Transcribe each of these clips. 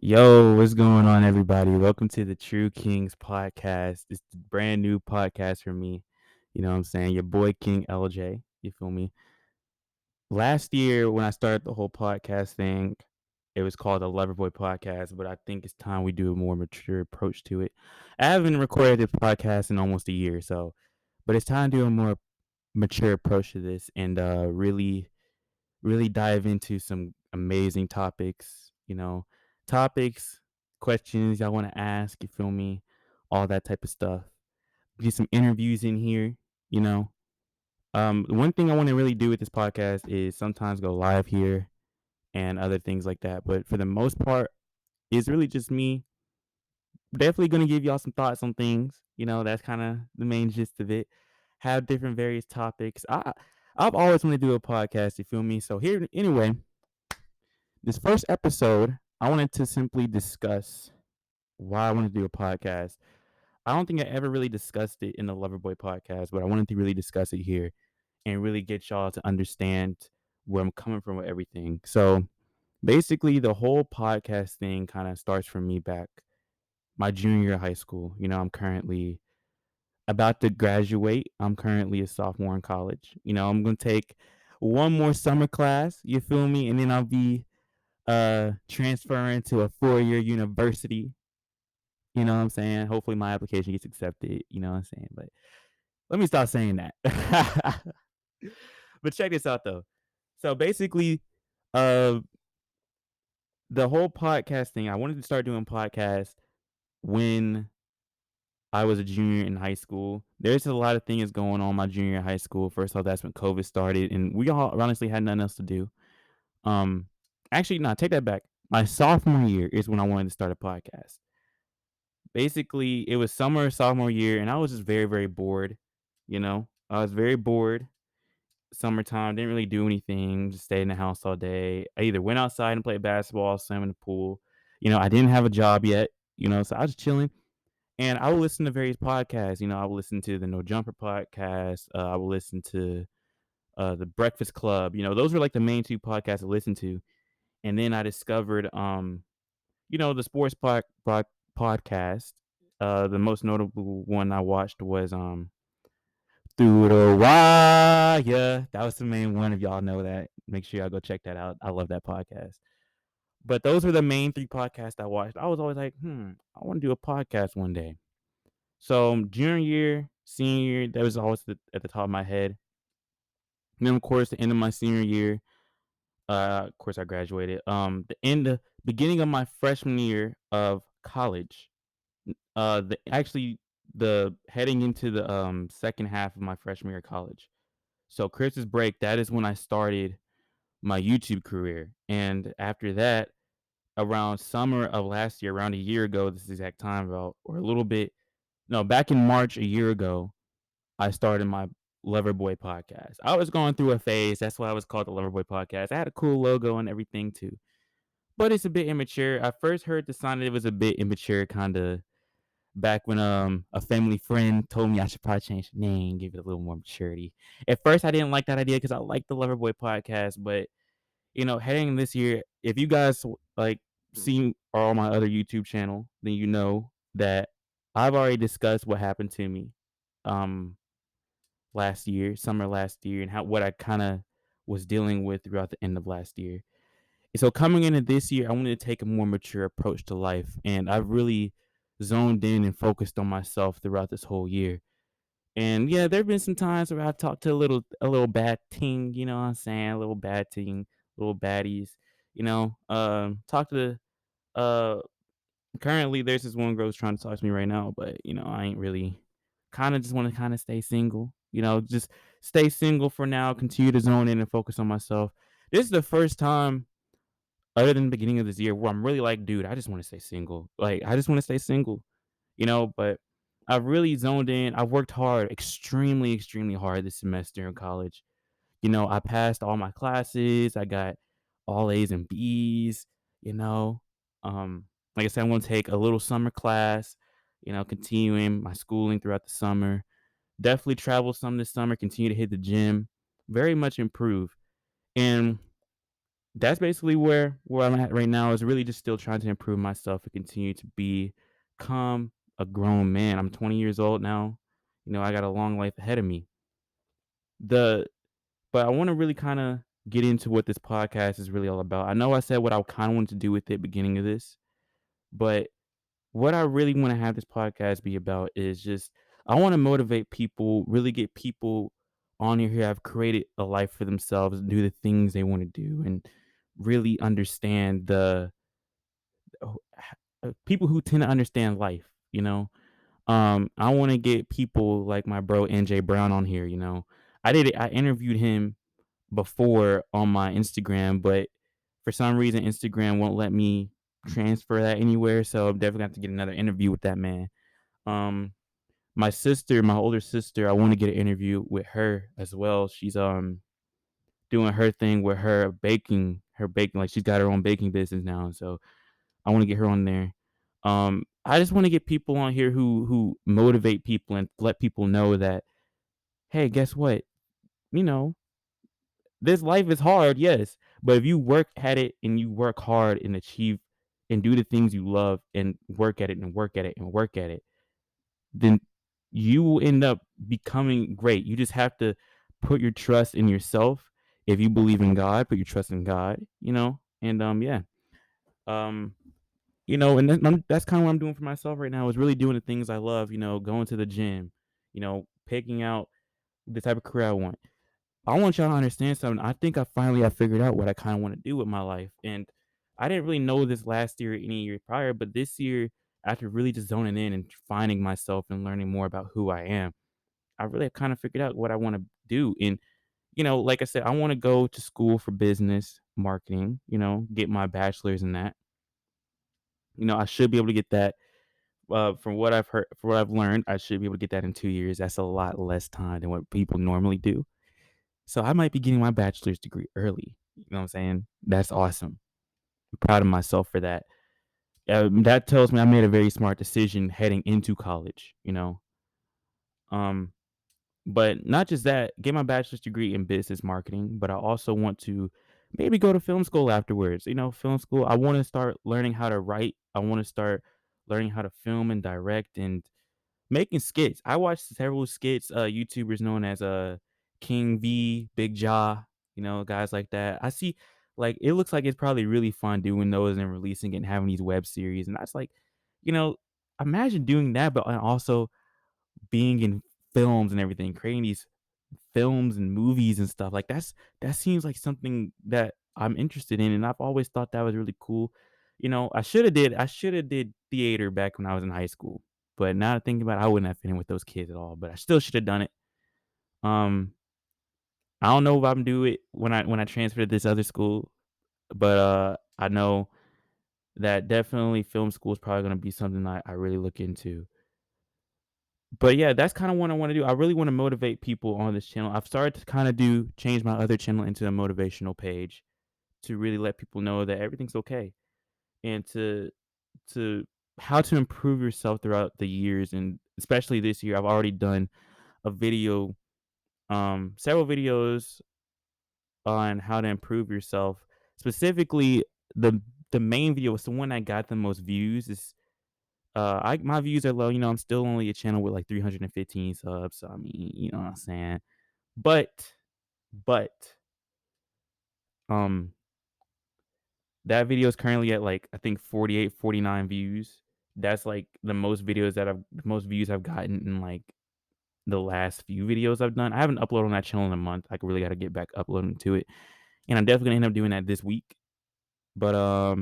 Yo, what's going on, everybody? Welcome to the True Kings podcast. It's a brand new podcast for me. You know what I'm saying? Your boy King LJ. You feel me? Last year, when I started the whole podcast thing, it was called the Loverboy Podcast, but I think it's time we do a more mature approach to it. I haven't recorded this podcast in almost a year, but it's time to do a more mature approach to this and really dive into some amazing topics, topics, questions y'all want to ask, you feel me? All that type of stuff. Get some interviews in here, you know. One thing I want to really do with this podcast is sometimes go live here and other things like that. But for the most part, it's really just me. Definitely gonna give y'all some thoughts on things. That's kind of the main gist of it. Have different various topics. I've always wanted to do a podcast, you feel me? So here anyway, this first episode, I wanted to simply discuss why I wanted to do a podcast. I don't think I ever really discussed it in the Loverboy podcast, but I wanted to really discuss it here and really get y'all to understand where I'm coming from with everything. So basically, the whole podcast thing kind of starts from me back my junior year of high school. I'm currently about to graduate. I'm currently a sophomore in college. I'm going to take one more summer class, you feel me? And then I'll be transferring to a 4-year university. You know what I'm saying? Hopefully my application gets accepted. You know what I'm saying? But let me stop saying that. But check this out though. So basically, uh the whole podcast thing, I wanted to start doing podcasts when I was a junior in high school. There's a lot of things going on my junior in high school. First off, that's when COVID started, and we all honestly had nothing else to do. Um, Actually, no, take that back. My sophomore year is when I wanted to start a podcast. Basically, it was summer sophomore year, and I was just very, very bored. I was very bored. Summertime, didn't really do anything, just stayed in the house all day. I either went outside and played basketball, swam in the pool. I didn't have a job yet, so I was chilling. And I would listen to various podcasts. I would listen to the No Jumper podcast. I would listen to the Breakfast Club. Those were like the main two podcasts I listened to. And then I discovered, the sports podcast. The most notable one I watched was Through the Wire. That was the main one. If y'all know that, make sure y'all go check that out. I love that podcast. But those were the main three podcasts I watched. I was always like, I want to do a podcast one day. So junior year, senior year, that was always at the top of my head. And then of course the end of my senior year, of course I graduated. The beginning of my freshman year of college, the heading into the second half of my freshman year of college. So Christmas break, that is when I started my YouTube career. And after that, around summer of last year, around a year ago, this exact time about or a little bit, no, back in March a year ago, I started my Loverboy podcast. I was going through a phase. That's why I was called the Loverboy podcast. I had a cool logo and everything too, but it's a bit immature. I first heard the sign that it was a bit immature, kind of back when a family friend told me I should probably change the name, give it a little more maturity. At first, I didn't like that idea because I like the Loverboy podcast, but heading this year, if you guys like see all my other YouTube channel, then you know that I've already discussed what happened to me. Um, Last year, summer last year, and how what I kind of was dealing with throughout the end of last year. And so coming into this year, I wanted to take a more mature approach to life, and I've really zoned in and focused on myself throughout this whole year. And yeah, there've been some times where I've talked to a little bad ting, you know what I'm saying, a little bad ting, little baddies, talk to uh currently there's this one girl who's trying to talk to me right now, but I ain't really kind of just want to kind of stay single. Just stay single for now, continue to zone in and focus on myself. This is the first time other than the beginning of this year where I'm really like, dude, I just want to stay single. Like I just want to stay single, but I've really zoned in. I've worked hard, extremely, extremely hard this semester in college. I passed all my classes. I got all A's and B's, you know. Like I said, I'm going to take a little summer class, continuing my schooling throughout the summer. Definitely travel some this summer, continue to hit the gym, very much improve. And that's basically where I'm at right now, is really just still trying to improve myself and continue to become a grown man. I'm 20 years old now. I got a long life ahead of me. The But I want to really kind of get into what this podcast is really all about. I know I said what I kind of wanted to do with it beginning of this, but what I really want to have this podcast be about is just I want to motivate people, really get people on here who have created a life for themselves and do the things they want to do and really understand oh, people who tend to understand life. I want to get people like my bro NJ Brown on here. I interviewed him before on my Instagram, but for some reason Instagram won't let me transfer that anywhere. So I'm definitely gonna have to get another interview with that man. Um, my sister, my older sister, I want to get an interview with her as well. She's doing her thing with her baking, like she's got her own baking business now. So I want to get her on there. I just want to get people on here who motivate people and let people know that, hey, guess what? You know, this life is hard, yes, but if you work at it and you work hard and achieve and do the things you love and work at it and work at it and work at it, then you will end up becoming great. You just have to put your trust in yourself. If you believe in God, put your trust in God. And yeah. Um and that's kind of what I'm doing for myself right now, is really doing the things I love, going to the gym, picking out the type of career I want. I want y'all to understand something. I think I finally have figured out what I kind of want to do with my life. And I didn't really know this last year or any year prior, but this year, after really just zoning in and finding myself and learning more about who I am, I really kind of figured out what I want to do. And like I said, I want to go to school for business marketing, get my bachelor's in that. I should be able to get that. From what I've heard, from what I've learned, I should be able to get that in 2 years. That's a lot less time than what people normally do. So I might be getting my bachelor's degree early. You know what I'm saying? That's awesome. I'm proud of myself for that. That tells me I made a very smart decision heading into college. Um, but not just that, get my bachelor's degree in business marketing, but I also want to maybe go to film school afterwards. Film school. I want to start learning how to write. I want to start learning how to film and direct and making skits. I watched several skits, YouTubers known as King V, Big Jaw, guys like that. I see, like, it looks like it's probably really fun doing those and releasing it and having these web series. And that's like, you know, imagine doing that, but also being in films and everything, creating these films and movies and stuff. Like that seems like something that I'm interested in, and I've always thought that was really cool. I should have did theater back when I was in high school, but now thinking about it, I wouldn't have fit in with those kids at all. But I still should have done it. Um, I don't know if I'm do it when I transfer to this other school, but I know that definitely film school is probably gonna be something I really look into. But yeah, that's kind of what I want to do. I really want to motivate people on this channel. I've started to kind of do change my other channel into a motivational page to really let people know that everything's okay, and to how to improve yourself throughout the years. And especially this year, I've already done a video, several videos on how to improve yourself. Specifically, the the main video is the one that got the most views. Is I My views are low. I'm still only a channel with like 315 subs. So I mean, you know what I'm saying. But um that video is currently at, like, I think 48, 49 views. That's like the most views I've gotten in like the last few videos I've done. I haven't uploaded on that channel in a month. I really got to get back uploading to it, and I'm definitely gonna end up doing that this week. But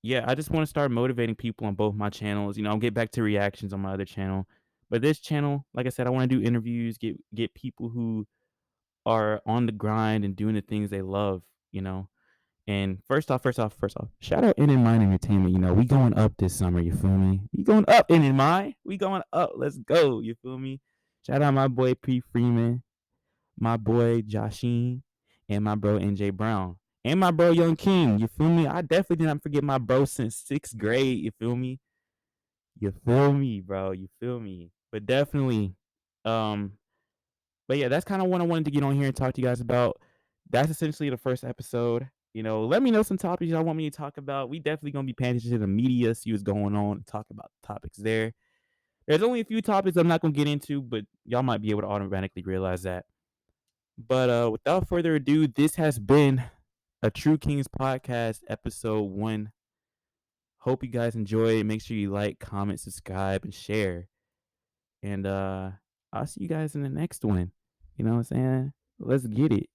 yeah, I just want to start motivating people on both my channels. I'll get back to reactions on my other channel, but this channel, like I said, I want to do interviews, get people who are on the grind and doing the things they love. And first off, shout out In and Mind Entertainment. We going up this summer. You feel me? We going up, In and Mind. We going up. Let's go. You feel me? Shout out my boy P Freeman, my boy Joshine, and my bro NJ Brown, and my bro Young King. You feel me? I definitely did not forget my bro since sixth grade. You feel me? You feel me, bro? You feel me? But definitely, um, but yeah, that's kind of what I wanted to get on here and talk to you guys about. That's essentially the first episode. Let me know some topics y'all want me to talk about. We definitely gonna be paying attention to the media, see what's going on, and talk about topics there. There's only a few topics I'm not gonna get into, but y'all might be able to automatically realize that. But without further ado, this has been a True Kings podcast, episode 1. Hope you guys enjoy it. Make sure you like, comment, subscribe, and share. And I'll see you guys in the next one. You know what I'm saying? Let's get it.